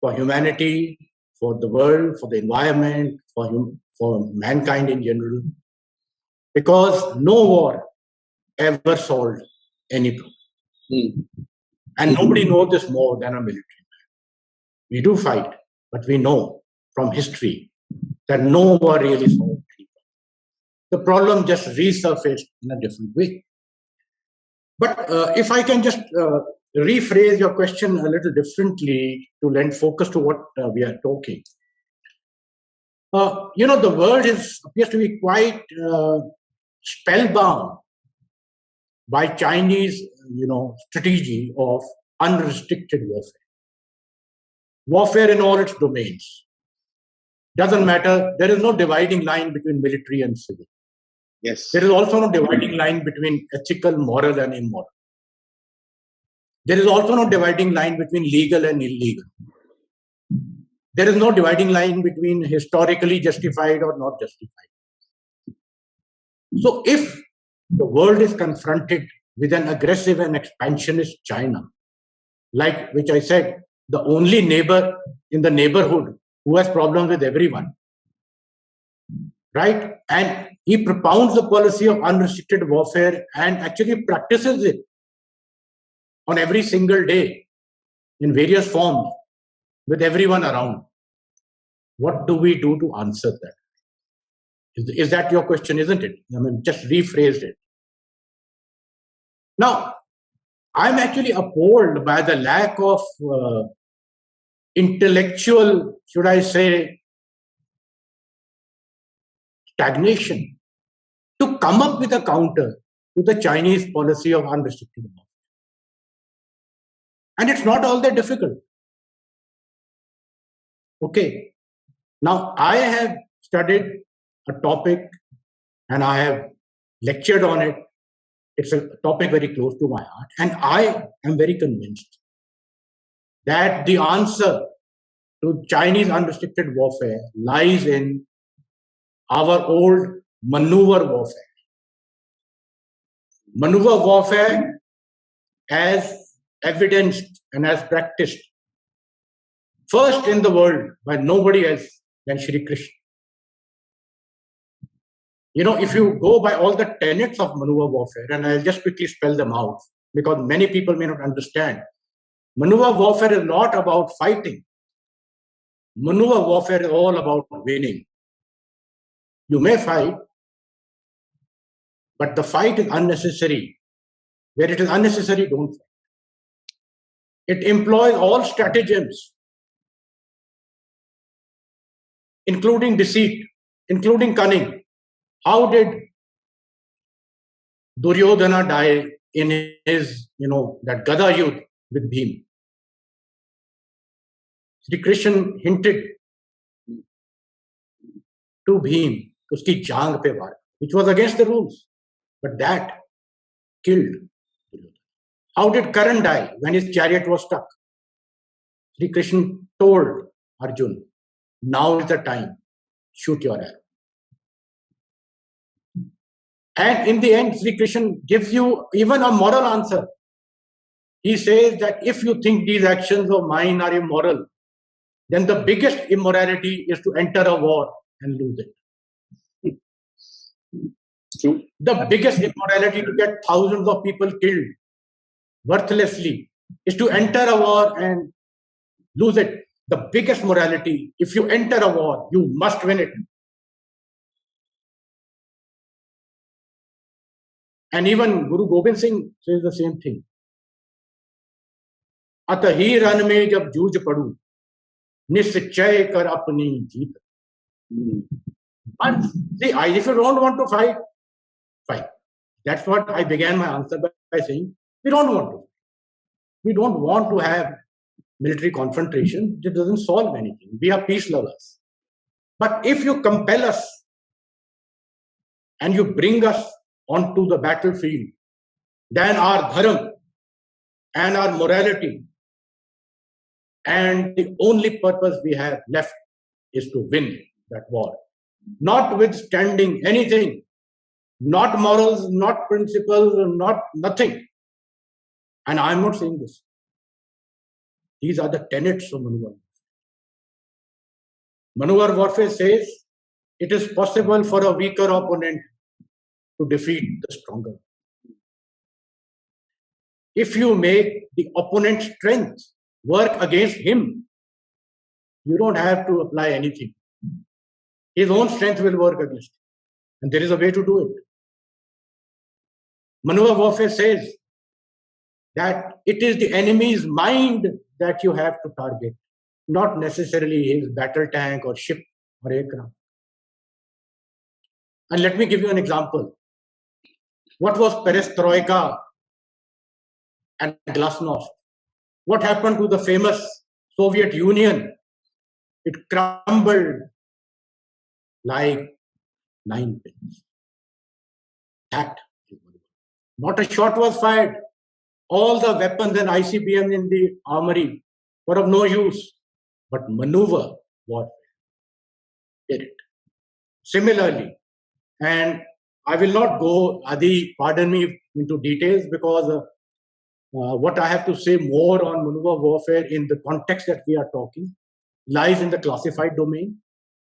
for humanity, for the world, for the environment, for mankind in general. Because no war ever solved any problem. And nobody knows this more than a military man. We do fight, but we know from history that no war really solved any problem. The problem just resurfaced in a different way. But if I can just rephrase your question a little differently to lend focus to what we are talking. The world appears to be quite spellbound by Chinese, strategy of unrestricted warfare. Warfare in all its domains. Doesn't matter. There is no dividing line between military and civil. Yes. There is also no dividing line between ethical, moral, and immoral. There is also no dividing line between legal and illegal. There is no dividing line between historically justified or not justified. So if the world is confronted with an aggressive and expansionist China, like which I said, the only neighbor in the neighborhood who has problems with everyone, right? And he propounds the policy of unrestricted warfare and actually practices it on every single day in various forms with everyone around. What do we do to answer that? Is that your question, isn't it? I mean, just rephrased it. Now, I'm actually appalled by the lack of intellectual, should I say, stagnation to come up with a counter to the Chinese policy of unrestricted warfare. And it's not all that difficult. Okay. Now, I have studied a topic and I have lectured on it. It's a topic very close to my heart. And I am very convinced that the answer to Chinese unrestricted warfare lies in our old maneuver warfare. Maneuver warfare as evidenced and as practiced first in the world by nobody else than Shri Krishna. If you go by all the tenets of maneuver warfare, and I'll just quickly spell them out because many people may not understand. Maneuver warfare is not about fighting. Maneuver warfare is all about winning. You may fight, but the fight is unnecessary. Where it is unnecessary, don't fight. It employs all stratagems, including deceit, including cunning. How did Duryodhana die in his, that Gada Yudh with Bhim? Sri Krishna hinted to Bhim, uski jang pe vaar, which was against the rules, but that killed Duryodhana. How did Karan die when his chariot was stuck? Sri Krishna told Arjuna, now is the time, shoot your arrow. And in the end, Sri Krishna gives you even a moral answer. He says that if you think these actions of mine are immoral, then the biggest immorality is to enter a war and lose it. True. The biggest immorality to get thousands of people killed worthlessly is to enter a war and lose it. The biggest morality, if you enter a war, you must win it. And even Guru Gobind Singh says the same thing. अतही रण में जब जूझ पड़ू निश्चय कर अपनी जीत. But see, if you don't want to fight, fight. That's what I began my answer by saying. We don't want to. We don't want to have military confrontation. It doesn't solve anything. We are peace lovers. But if you compel us and you bring us onto the battlefield, then our dharma and our morality and the only purpose we have left is to win that war. Notwithstanding anything, not morals, not principles, not nothing. And I'm not saying this. These are the tenets of maneuver. Maneuver warfare says it is possible for a weaker opponent to defeat the stronger. If you make the opponent's strength work against him, you don't have to apply anything. His own strength will work against him. And there is a way to do it. Maneuver warfare says that it is the enemy's mind that you have to target, not necessarily his battle tank or ship or aircraft. And let me give you an example. What was perestroika and glasnost? What happened to the famous Soviet Union? It crumbled like 9 pins. That is maneuver. Not a shot was fired. All the weapons and ICBMs in the armory were of no use. But maneuver warfare did it. Similarly, and I will not go, Adi, pardon me, into details because what I have to say more on maneuver warfare in the context that we are talking lies in the classified domain.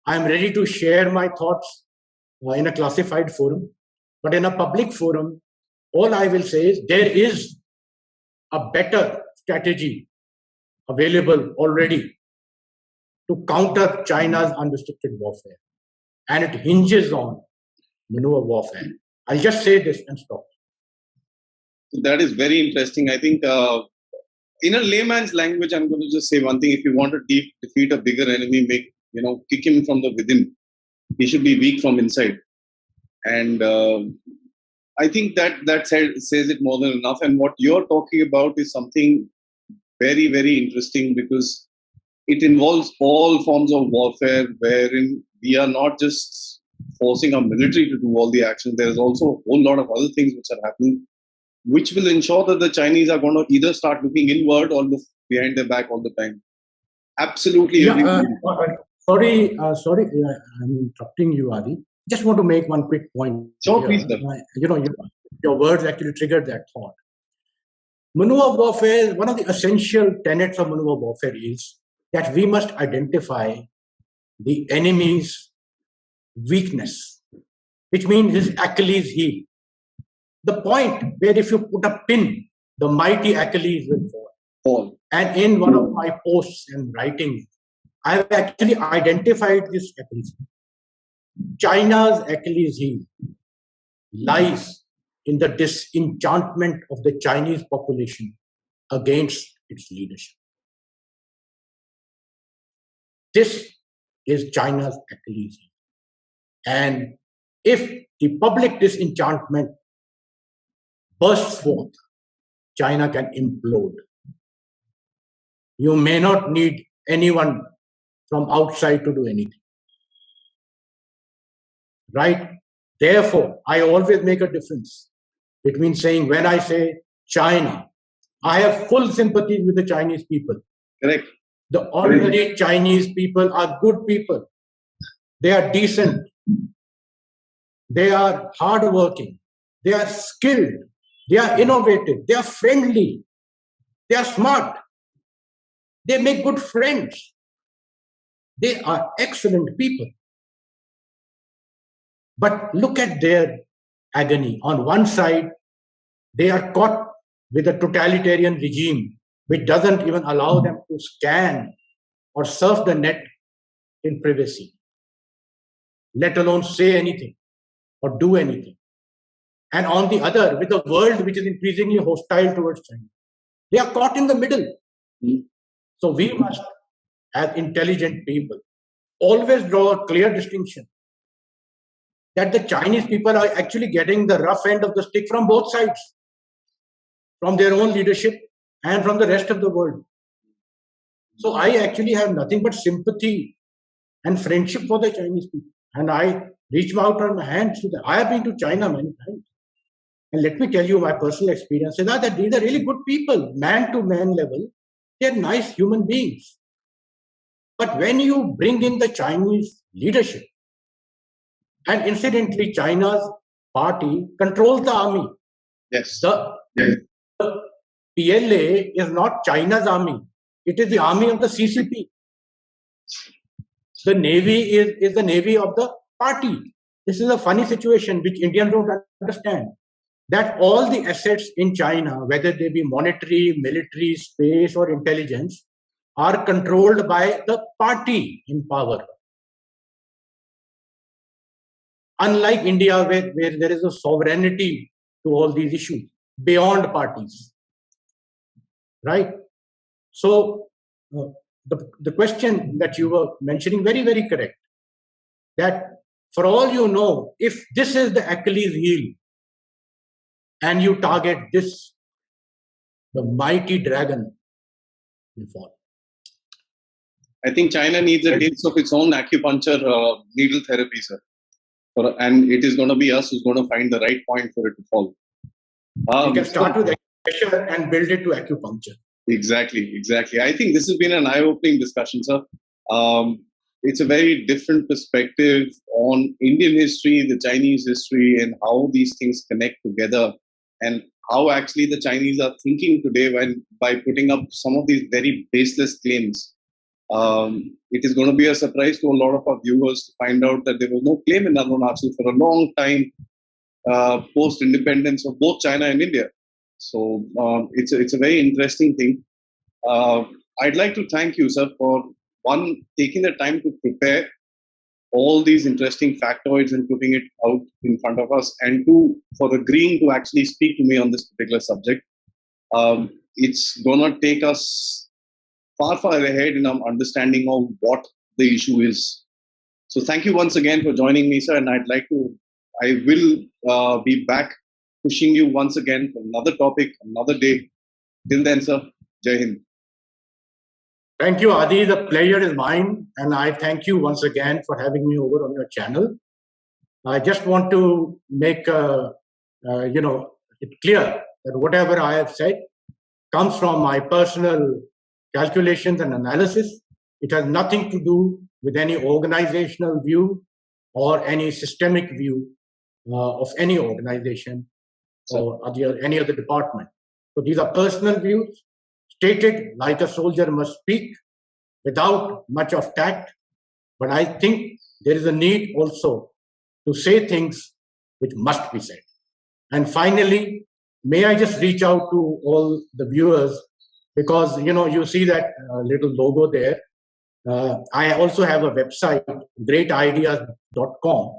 I am ready to share my thoughts in a classified forum, but in a public forum, all I will say is there is a better strategy available already to counter China's unrestricted warfare, and it hinges on maneuver warfare. I'll just say this and stop. That is very interesting. I think in a layman's language, I'm going to just say one thing. If you want to defeat a bigger enemy, kick him from the within. He should be weak from inside. And I think that says it more than enough. And what you're talking about is something very, very interesting because it involves all forms of warfare wherein we are not just forcing our military to do all the actions. There's also a whole lot of other things which are happening, which will ensure that the Chinese are going to either start looking inward or look behind their back all the time. Absolutely. Yeah, sorry, I'm interrupting you, Adi. Just want to make one quick point. Sure, please, sir. Your words actually triggered that thought. Maneuver warfare, one of the essential tenets of maneuver warfare is that we must identify the enemy's weakness, which means his Achilles heel. The point where if you put a pin, the mighty Achilles will fall. And in one of my posts and writings, I have actually identified this Achilles heel. China's Achilles heel lies in the disenchantment of the Chinese population against its leadership. This is China's Achilles heel. And if the public disenchantment bursts forth, China can implode. You may not need anyone from outside to do anything. Right? Therefore, I always make a difference between saying, when I say China, I have full sympathy with the Chinese people. Correct. The ordinary Chinese people are good people. They are decent. they are hardworking, they are skilled, they are innovative, they are friendly, they are smart, they make good friends. They are excellent people. But look at their agony. On one side, they are caught with a totalitarian regime which doesn't even allow them to scan or surf the net in privacy, let alone say anything or do anything. And on the other, with a world which is increasingly hostile towards China, they are caught in the middle. So we must, as intelligent people, always draw a clear distinction that the Chinese people are actually getting the rough end of the stick from both sides, from their own leadership and from the rest of the world. So I actually have nothing but sympathy and friendship for the Chinese people. And I reach out on my hands to them. I have been to China many times. And let me tell you my personal experiences are that these are really good people, man to man level. They're nice human beings. But when you bring in the Chinese leadership, and incidentally, China's party controls the army. Yes. The PLA is not China's army. It is the army of the CCP. The Navy is the Navy of the party. This is a funny situation which Indians don't understand. That all the assets in China, whether they be monetary, military, space, or intelligence, are controlled by the party in power. Unlike India, where there is a sovereignty to all these issues beyond parties. Right? So, the question that you were mentioning, very, very correct. That for all you know, if this is the Achilles heel and you target this, the mighty dragon will fall. I think China needs a taste of its own acupuncture needle therapy, sir. And it is going to be us who's going to find the right point for it to fall. You can start with acupressure and build it to acupuncture. Exactly. I think this has been an eye-opening discussion, sir. It's a very different perspective on Indian history, the Chinese history, and how these things connect together, and how actually the Chinese are thinking today by putting up some of these very baseless claims. It is going to be a surprise to a lot of our viewers to find out that there was no claim in Arunachal for a long time post-independence of both China and India. So it's a very interesting thing. I'd like to thank you, sir, for taking the time to prepare all these interesting factoids and putting it out in front of us, and for agreeing to actually speak to me on this particular subject. It's going to take us far ahead in our understanding of what the issue is. So thank you once again for joining me, sir, and I will be back pushing you once again for another topic, another day. Till then, sir, Jai Hind. Thank you, Adi. The pleasure is mine, and I thank you once again for having me over on your channel. I just want to make it clear that whatever I have said comes from my personal calculations and analysis. It has nothing to do with any organizational view or any systemic view of any organization or any other department. So these are personal views stated like a soldier must speak without much of tact. But I think there is a need also to say things which must be said. And finally, may I just reach out to all the viewers, because you see that little logo there. I also have a website, greatideas.com.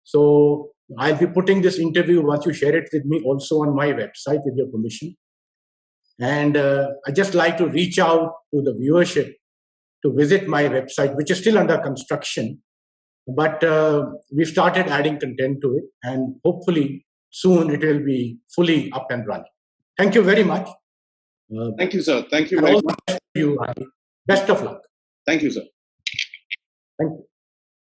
So I'll be putting this interview, once you share it with me, also on my website with your permission. And I just like to reach out to the viewership to visit my website, which is still under construction. But we've started adding content to it, and hopefully soon it will be fully up and running. Thank you very much. Thank you, sir. Thank you very much. Best of luck. Thank you, sir. Thank you.